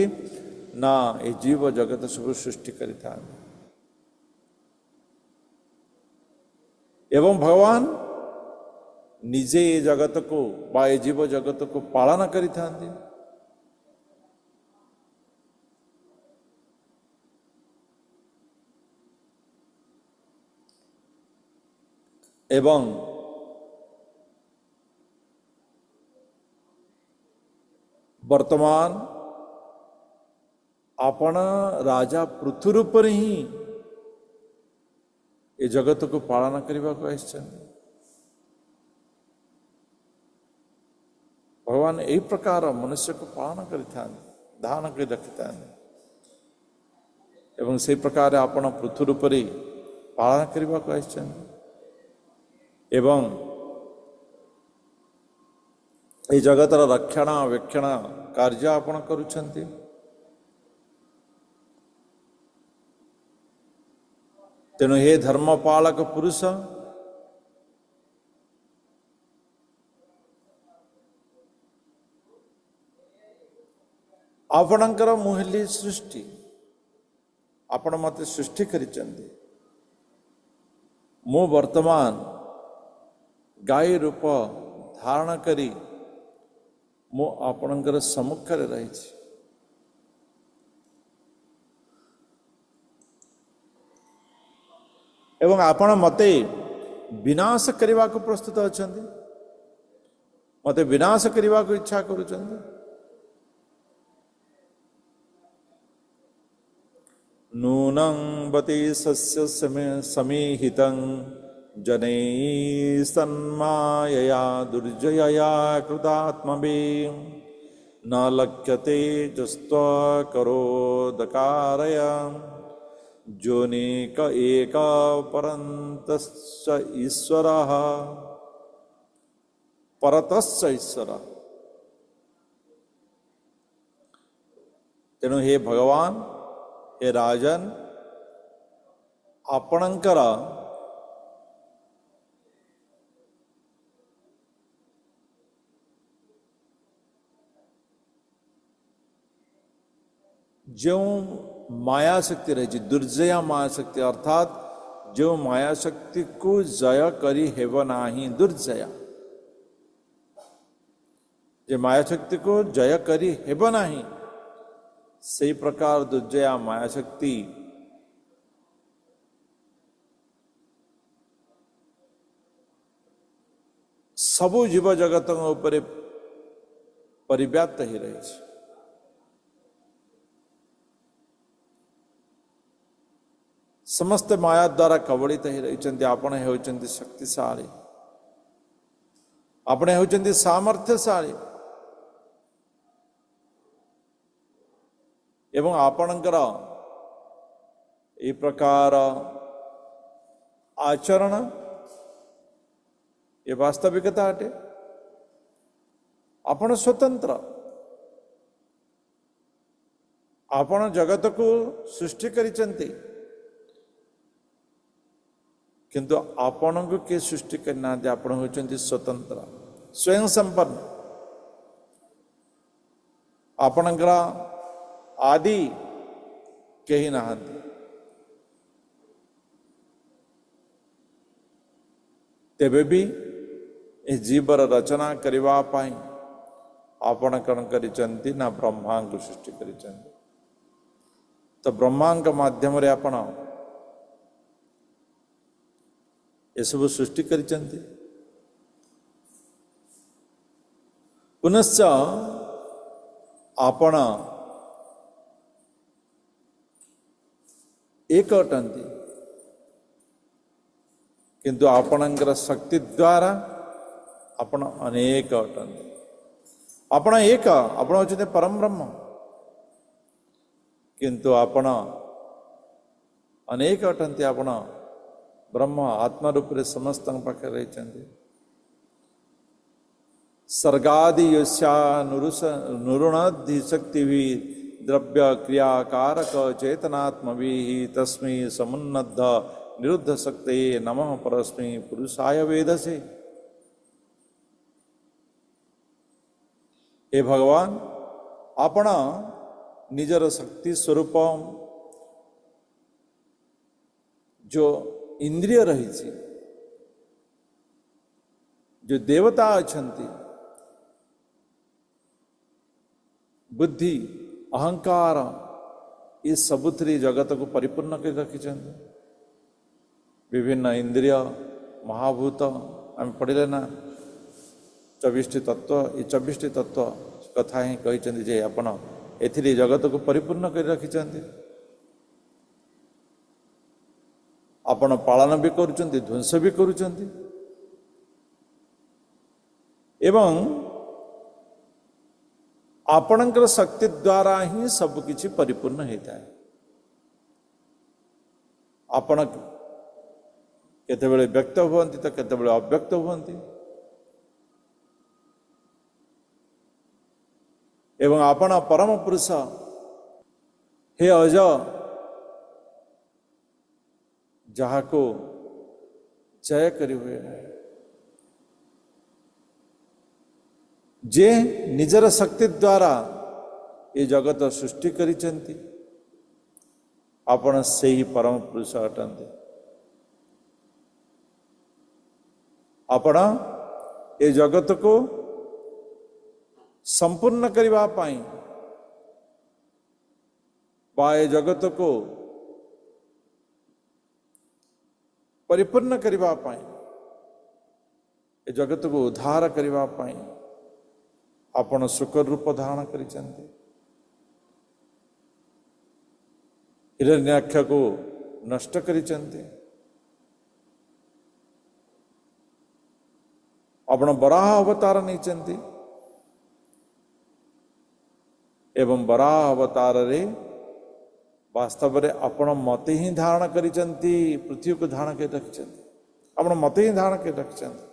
ନା ଏ ଜୀବ ଜଗତ ସବୁ ସୃଷ୍ଟି କରିଥାନ୍ତି। ଏବଂ ଭଗବାନ ନିଜେ ଏ ଜଗତକୁ ବା ଏ ଜୀବ ଜଗତକୁ ପାଳନ କରିଥାନ୍ତି। ଏବଂ ବର୍ତ୍ତମାନ ଆପଣ ରାଜା ପୃଥୁ ରୂପରେ ହିଁ ଏ ଜଗତକୁ ପାଳନ କରିବାକୁ ଆସିଛନ୍ତି। ଭଗବାନ ଏହି ପ୍ରକାର ମନୁଷ୍ୟକୁ ପାଳନ କରିଥାନ୍ତି, ଧାରଣ କରି ରଖିଥାନ୍ତି ଏବଂ ସେହି ପ୍ରକାର ଆପଣ ପୃଥୁ ରୂପରେ ପାଳନ କରିବାକୁ ଆସିଛନ୍ତି ଏବଂ এই ଜଗତର ରକ୍ଷଣାବେକ୍ଷଣ କାର୍ଯ୍ୟ ଆପଣ କରୁଛନ୍ତି। ତେଣୁ ହେ ଧର୍ମପାଳକ ପୁରୁଷ, ଆପଣଙ୍କର ମୁଁ ହେଲି ସୃଷ୍ଟି, ଆପଣ ମୋତେ ସୃଷ୍ଟି କରିଛନ୍ତି। ମୁଁ ବର୍ତ୍ତମାନ ଗାଈ ରୂପ ଧାରଣ କରି ମୁଁ ଆପଣଙ୍କର ସମ୍ମୁଖରେ ରହିଛି। ଏବଂ ଆପଣ ମୋତେ ବିନାଶ କରିବାକୁ ପ୍ରସ୍ତୁତ ଅଛନ୍ତି, ମୋତେ ବିନାଶ କରିବାକୁ ଇଚ୍ଛା କରୁଛନ୍ତି। ନୂନଂ ବତି ସସ୍ୟ ସମୀହିତଂ जनैः सन्मायया दुर्जयया कृतात्मभिः न लक्ष्यते जस्त्वकरोदकारय जोनेक एक परन्तश्च ईश्वरः परतश्च ईश्वरः। तेणु हे भगवान, हे राजन, आपणकर जो माया शक्ति रही, दुर्जया माया शक्ति अर्थात जो माया शक्ति को जय करी हेब नाही, दुर्जया जे माया शक्ति को जय करी हेब नाही से प्रकार दुर्जया माया शक्ति सबु जीव जगत उपरे परिव्याप्त ही रही। समस्त माया द्वारा कबलित ही रही। आपण होचंती शक्तिशाली, आपण होचंती सामर्थ्यशाली एवं आपणकर ए प्रकार आचरण ये वास्तविकता अटे। आपण स्वतंत्र, आपण जगत को सृष्टि करिचंती किंतु आपण को के सृष्टि करना आपण होचंती स्वतंत्र स्वयं संपन्न। आपणकर आदि कहीं नहांती। तेबे भी ए जीवर रचना करवा पाई आपण कण करिचंती ना ब्रह्मांड सृष्टि करिचंती। तो ब्रह्मांड माध्यम रे आपण ये सब सृष्टि करिचंती। पुनश्च आपण एक अटंती किंतु आपणकर शक्ति द्वारा आपण अनेक अटंती। आपण एक, आपण होचते परम ब्रह्म किंतु आपण अनेक अटंती। आपण ब्रह्म आत्मा रूप रे समस्त पाखे रही। सर्गादि यस्या नुरुणधि शक्ति भी द्रव्य क्रिया कारक चेतनात्मवी तस्मै समुन्नद्ध निरुद्ध शक्ति नमः परस्मै पुरुषाय वेदसे। हे भगवान, आपण निजर शक्ति स्वरूप जो इंद्रिय रही, जो देवता अछंती, बुद्धि अहंकार ये सबुथरी जगत को परिपूर्ण कर रखिछंती। विभिन्न इंद्रिय महाभूत आम पढ़ले ना 24 तत्व, ये 24 तत्व कथा ही कही जे आपण एथिरे जगत को परिपूर्ण कर रखिछंती। आपण पालन भी करुचंती, ध्वंस भी करुचंती एवं आपणकर शक्ति द्वारा ही सब किछि परिपूर्ण होता है। आपण केतेबेले व्यक्त हुअन्ति तो केतेबेले अव्यक्त हुअन्ति एवं आपण परम पुरुष हे अज जहा को जय करि हुए जे निजर शक्ति द्वारा ये जगत सृष्टि करिचंती। आपण से ही परम पुरुष अटंती। आपण ये जगत को संपूर्ण करने पाई बा ये जगत को परिपूर्ण करने पाई, ये जगत को उद्धार करने पाई आपण शुक्र रूप धारण करिचंती। हिरण्याक्ष को नष्ट करिचंती। आपण वराह अवतार नहींचंती एवं वराह अवतार रे वास्तव रे आपण मते ही धारण करिचंती। पृथ्वी को धारण कर रखिचंती, आपण मते ही धारण कर रखिचंती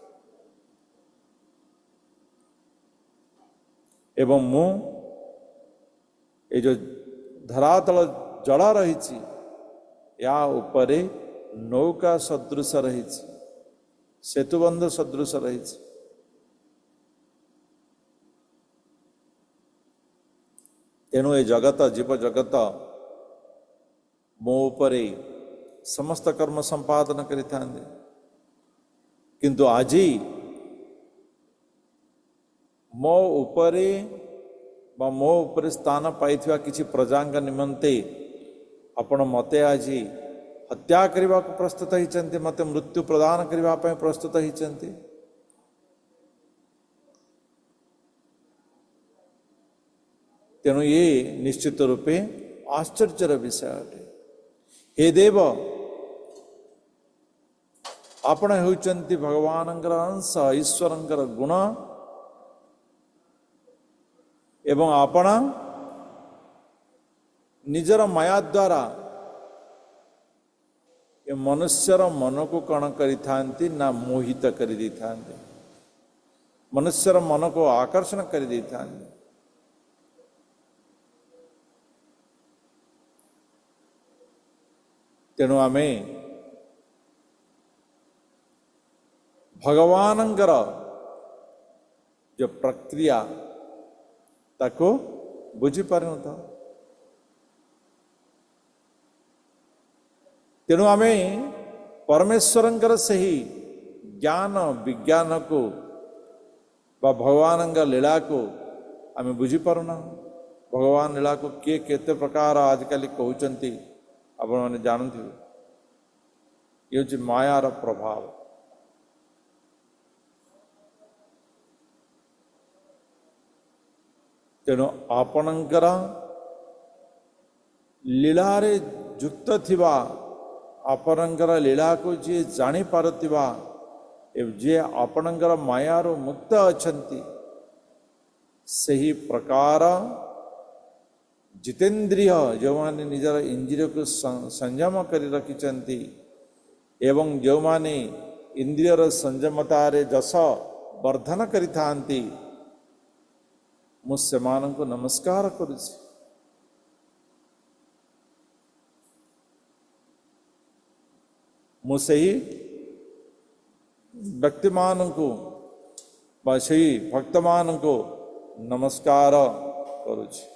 एवं मु ये जो धरातल जड़ा रही या उपरे नौका सदृश रही, सेतुबंध सदृश रही। तेणु ये जगत जीव जगत मो उपरे समस्त कर्म संपादन करिता, किंतु आज मो उपरे बा मो उपरे स्थान पाइथिबा किछि प्रजांग निमंते आपण मते आज हत्या करने को प्रस्तुत होती मत मृत्यु प्रदान करने प्रस्तुत होती तेणु ये निश्चित रूपे आश्चर्यर विषय अटे। हे देव आपण होउचंती भगवानंकर अंश ईश्वरंकर गुण एवं आपण निजर माया द्वारा ये मनुष्यर मन को कण करिथांती ना मोहित करि दिथांती मनुष्यर मन को आकर्षण करि दिथांती। तेणु आमे भगवानंकर जो प्रक्रिया ताको बुझी पारनु था। तेणु आमे परमेश्वरंकर से ही ज्ञान विज्ञान को बा भगवान लीला को आमे बुझी पारुना। भगवान लीला को किए केते प्रकार आजकल कहउचंती आपण माने जानथि ये हूँ मायार प्रभाव। तेणु आपणकर लीलारे युक्त थिबा आपणकर लीला को जी जानी पारुथिबा जे आपणकर मायारो मुक्त अछंती सही प्रकार जितेंद्रिय जो माने निजर इंद्रिय को संयम करी रखिचंती एवं जो माने इंद्रियर संयमतारे जस वर्धन करिथांती मु सेमानंको नमस्कार करुछि। मु सही व्यक्ति मानंको बा सही भक्त मानंको नमस्कार करुछि।